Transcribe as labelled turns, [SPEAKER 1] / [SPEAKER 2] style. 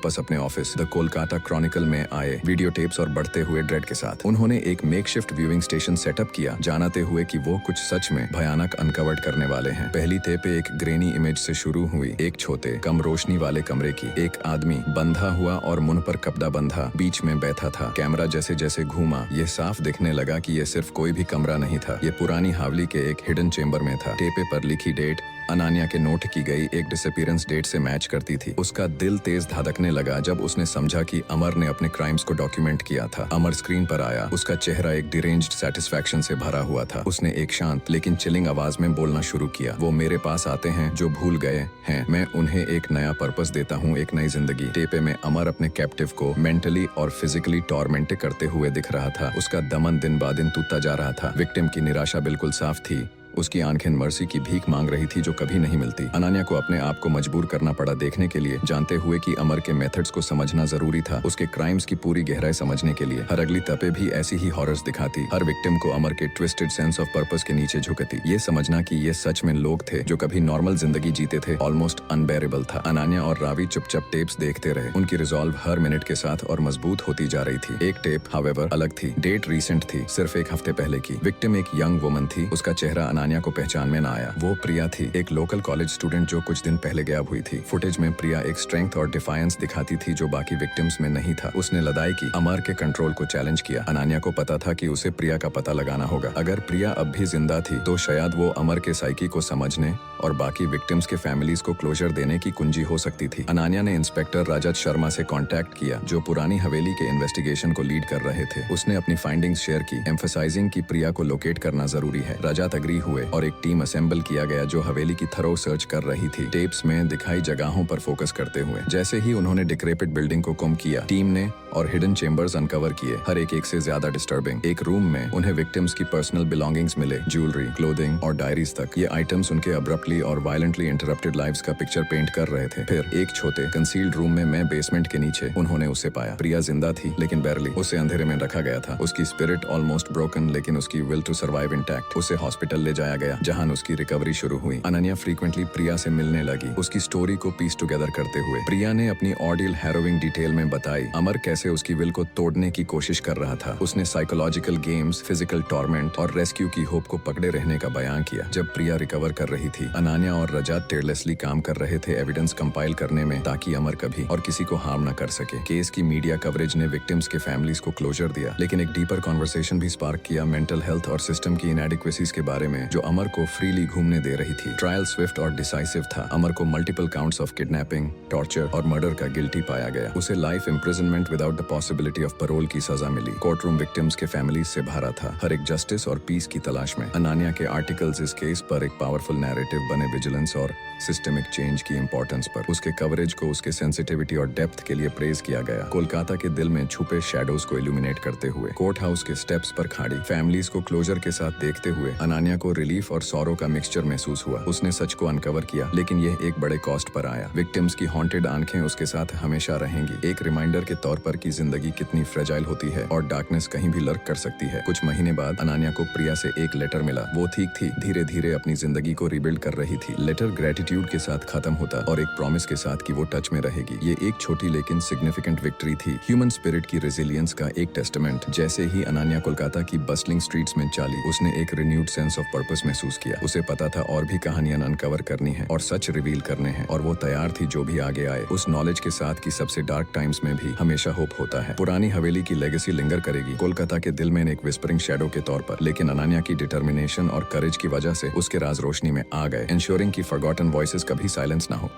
[SPEAKER 1] बस अपने office the Kolkata Chronicle में आए वीडियो टेप्स और बढ़ते हुए ड्रेड के साथ उन्होंने एक मेकशिफ्ट व्यूइंग स्टेशन सेटअप किया, जानते हुए कि वो कुछ सच में भयानक अनकवर्ड करने वाले हैं। पहली टेप एक ग्रेनी इमेज से शुरू हुई, एक छोटे कम रोशनी वाले कमरे की। एक आदमी बंधा हुआ और मुंह पर कपड़ा बंधा बीच में बैठा था। कैमरा जैसे जैसे घूमा, ये साफ दिखने लगा कि ये सिर्फ कोई भी कमरा नहीं था, ये पुरानी हवेली के एक हिडन चेंबर में था। टेपे पर लिखी डेट अनान्या के नोट की गई एक डिसअपीयरेंस डेट से मैच करती थी। उसका दिल तेज धड़कने लगा जब उसने समझा कि अमर ने अपने क्राइम्स को डॉक्यूमेंट किया था। अमर स्क्रीन पर आया, उसका चेहरा एक डिरेंज्ड सेटिस्फैक्शन से भरा हुआ था। उसने एक शांत लेकिन चिलिंग आवाज में बोलना शुरू किया, वो मेरे पास आते हैं जो भूल गए हैं, मैं उन्हें एक नया पर्पस देता हूँ, एक नई जिंदगी। टेपे में अमर अपने कैप्टिव को मेंटली और फिजिकली टॉर्मेंट करते हुए दिख रहा था। उसका दमन दिन ब दिन टूटता जा रहा था। विक्टिम की निराशा बिल्कुल साफ थी, उसकी आंखें मर्सी की भीख मांग रही थी जो कभी नहीं मिलती। अनान्या को अपने आप को मजबूर करना पड़ा देखने के लिए, जानते हुए कि अमर के मेथड्स को समझना जरूरी था, उसके क्राइम्स की पूरी गहराई समझने के लिए। हर अगली तपे भी ऐसी ही हॉरर्स दिखाती, हर विक्टिम को अमर के ट्विस्टेड सेंस ऑफ पर्पस के नीचे झुकती। ये समझना कि ये सच में लोग थे जो कभी नॉर्मल जिंदगी जीते थे ऑलमोस्ट अनबेरेबल था। अनान्या और रावी चुपचाप टेप्स देखते रहे, उनकी रिजॉल्व हर मिनट के साथ और मजबूत होती जा रही थी। एक टेप हावेवर अलग थी, डेट रिसेंट थी, सिर्फ एक हफ्ते पहले की। विक्टिम एक यंग वुमन थी, उसका चेहरा अनान्या को पहचान में ना आया। वो प्रिया थी, एक लोकल कॉलेज स्टूडेंट जो कुछ दिन पहले गायब हुई थी। फुटेज में प्रिया एक स्ट्रेंथ और डिफायंस दिखाती थी जो बाकी विक्टिम्स में नहीं था। उसने लड़ाई की, अमर के कंट्रोल को चैलेंज किया। अनान्या को पता था कि उसे प्रिया का पता लगाना होगा। अगर प्रिया अब भी जिंदा थी तो शायद वो अमर के साइकी को समझने और बाकी विक्टिम्स के फैमिलीज को क्लोजर देने की कुंजी हो सकती थी। अनान्या ने इंस्पेक्टर रजत शर्मा से कांटेक्ट किया जो पुरानी हवेली के इन्वेस्टिगेशन को लीड कर रहे थे। उसने अपनी फाइंडिंग्स शेयर की, एम्फसाइजिंग कि प्रिया को लोकेट करना जरूरी है। रजत अग्री हुए और एक टीम असेंबल किया गया जो हवेली की थरो सर्च कर रही थी, टेप्स में दिखाई जगहों पर फोकस करते हुए। जैसे ही उन्होंने डिक्रेपिट बिल्डिंग को कम किया, टीम ने और हिडन चेंबर्स अनकवर किए, हर एक से ज्यादा डिस्टर्बिंग। एक रूम में उन्हें विक्टिम्स की पर्सनल बिलोंगिंग्स मिले, ज्वेलरी, क्लोथिंग और डायरीज तक। ये आइटम्स उनके अब्रप्टली और वायलेंटली इंटरप्टेड लाइव्स का पिक्चर पेंट कर रहे थे। फिर एक छोटे कंसील्ड रूम में बेसमेंट के नीचे उन्होंने उसे पाया। प्रिया जिंदा थी लेकिन बैरली, उसे अंधेरे में रखा गया था। उसकी स्पिरिट ऑलमोस्ट ब्रोकन लेकिन उसकी विल टू सर्वाइव इंटैक्ट। उसे हॉस्पिटल ले जाया गया जहां उसकी रिकवरी शुरू हुई। अनन्या फ्रीक्वेंटली प्रिया से मिलने लगी, उसकी स्टोरी को पीस टुगेदर करते हुए। प्रिया ने अपनी ऑडियल हैरोइंग डिटेल में बताई अमर कैसे उसकी विल को तोड़ने की कोशिश कर रहा था। उसने साइकोलॉजिकल गेम्स, फिजिकल टॉर्मेंट और रेस्क्यू की होप को पकड़े रहने का बयान किया। जब प्रिया रिकवर कर रही थी, अनन्या और रजत टेयरलेसली काम कर रहे थे एविडेंस कंपाइल करने में ताकि अमर कभी और किसी को हार्म न कर सके। केस की मीडिया कवरेज ने विक्टिम्स के फैमिलीज को क्लोजर दिया, लेकिन एक डीपर कॉन्वर्सेशन भी स्पार्क किया मेंटल हेल्थ और सिस्टम की इनएडिक्वेसीज के बारे में जो अमर को फ्रीली घूमने दे रही थी। ट्रायल स्विफ्ट और डिसाइसिव था। अमर को multiple counts of kidnapping, torture और मर्डर का गिल्टी पाया गया। उसे life imprisonment without the possibility of parole की सजा मिली। कोर्टरूम विक्टिम्स के फैमिलीज से भरा था, हर एक जस्टिस और पीस की तलाश में। अनान्या के आर्टिकल्स इस केस पर एक पावरफुल नैरेटिव बने विजिलेंस और सिस्टमिक चेंज की इंपॉर्टेंस पर। उसके कवरेज को उसके सेंसिटिविटी और डेप्थ के लिए प्रेज किया गया। कोलकाता के दिल में छुपे शैडोज को इल्यूमिनेट करते हुए, कोर्ट हाउस के स्टेप्स पर खड़ी फैमिलीज को क्लोजर के साथ देखते हुए अनान्या को रिलीफ और सौरो का मिक्सचर महसूस हुआ। उसने सच को अनकवर किया, लेकिन यह एक बड़े कॉस्ट पर आया। विक्टिम्स की हॉन्टेड आंखें उसके साथ हमेशा रहेंगी, एक रिमाइंडर के तौर पर कि जिंदगी कितनी फ्रेजाइल होती है और डार्कनेस कहीं भी लर्क कर सकती है। कुछ महीने बाद अनान्या को प्रिया से एक लेटर मिला। वो ठीक थी, धीरे धीरे अपनी जिंदगी को रिबिल्ड कर रही थी। लेटर ग्रेटिट्यूड के साथ खत्म होता और एक प्रॉमिस के साथ कि वो टच में रहेगी। ये एक छोटी लेकिन सिग्निफिकेंट विक्ट्री थी, ह्यूमन स्पिरिट की रेजिलियंस का एक टेस्टामेंट। जैसे ही अनान्या कोलकाता की बस्टलिंग स्ट्रीट्स में चली, उसने एक रिन्यूड सेंस ऑफ पर्पस महसूस किया। उसे पता था और भी कहानियां अनकवर करनी है और सच रिवील करने हैं, और वो तैयार थी जो भी आगे आए। उस नॉलेज के साथ कि सबसे डार्क टाइम्स में भी हमेशा होप होता है। पुरानी हवेली की लेगेसी लिंगर करेगी कोलकाता के दिल में एक विस्परिंग शैडो के तौर पर, लेकिन अनान्या की डिटर्मिनेशन और करेज की वजह से उसके राज रोशनी में आ गए, इंश्योरिंग की फॉरगॉटन वॉइसेस कभी साइलेंस ना हो।